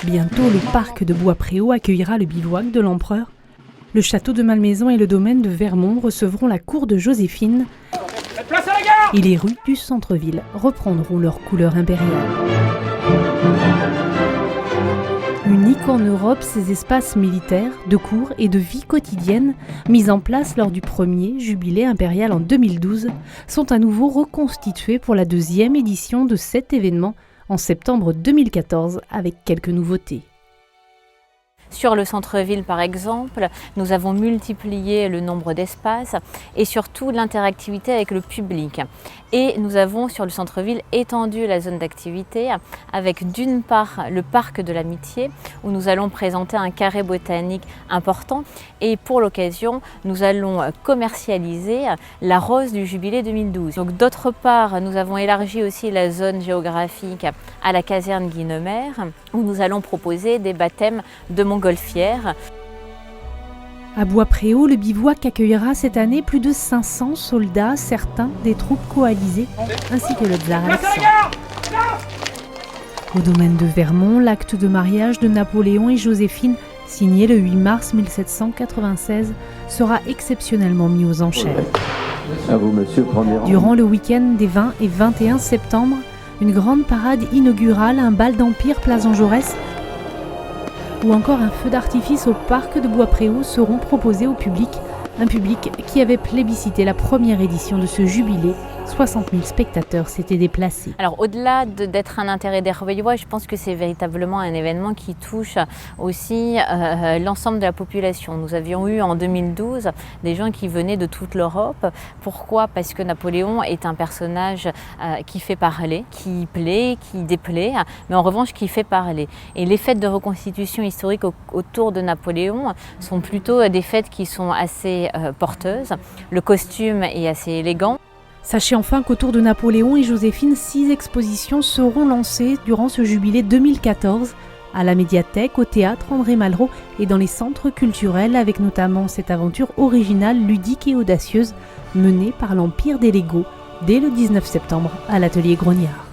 Bientôt, le parc de Bois-Préau accueillera le bivouac de l'empereur. Le château de Malmaison et le domaine de Vermont recevront la cour de Joséphine. Et les rues du centre-ville reprendront leur couleur impériale. Uniques en Europe, ces espaces militaires, de cours et de vie quotidienne, mis en place lors du premier jubilé impérial en 2012, sont à nouveau reconstitués pour la deuxième édition de cet événement en septembre 2014 avec quelques nouveautés. Sur le centre-ville, par exemple, nous avons multiplié le nombre d'espaces et surtout l'interactivité avec le public. Et nous avons sur le centre-ville étendu la zone d'activité avec d'une part le parc de l'Amitié où nous allons présenter un carré botanique important et pour l'occasion nous allons commercialiser la rose du jubilé 2012. Donc d'autre part nous avons élargi aussi la zone géographique à la caserne Guinemer où nous allons proposer des baptêmes de montgolfières. À Bois-Préau, le bivouac accueillera cette année plus de 500 soldats, certains des troupes coalisées, ainsi que le tsar Alexandre. Au domaine de Vermont, l'acte de mariage de Napoléon et Joséphine, signé le 8 mars 1796, sera exceptionnellement mis aux enchères. À vous, monsieur, Durant le week-end des 20 et 21 septembre, une grande parade inaugurale, un bal d'Empire place Jean Jaurès, ou encore un feu d'artifice au parc de Bois-Préau seront proposés au public, un public qui avait plébiscité la première édition de ce jubilé. 60 000 spectateurs s'étaient déplacés. Alors au-delà d'être un intérêt d'Hervélois, je pense que c'est véritablement un événement qui touche aussi l'ensemble de la population. Nous avions eu en 2012 des gens qui venaient de toute l'Europe. Pourquoi? Parce que Napoléon est un personnage qui fait parler, qui plaît, qui déplaît, mais en revanche qui fait parler. Et les fêtes de reconstitution historique autour de Napoléon sont plutôt des fêtes qui sont assez porteuses. Le costume est assez élégant. Sachez enfin qu'autour de Napoléon et Joséphine, 6 expositions seront lancées durant ce jubilé 2014 à la médiathèque, au théâtre André Malraux et dans les centres culturels avec notamment cette aventure originale, ludique et audacieuse menée par l'Empire des Legos dès le 19 septembre à l'atelier Grognard.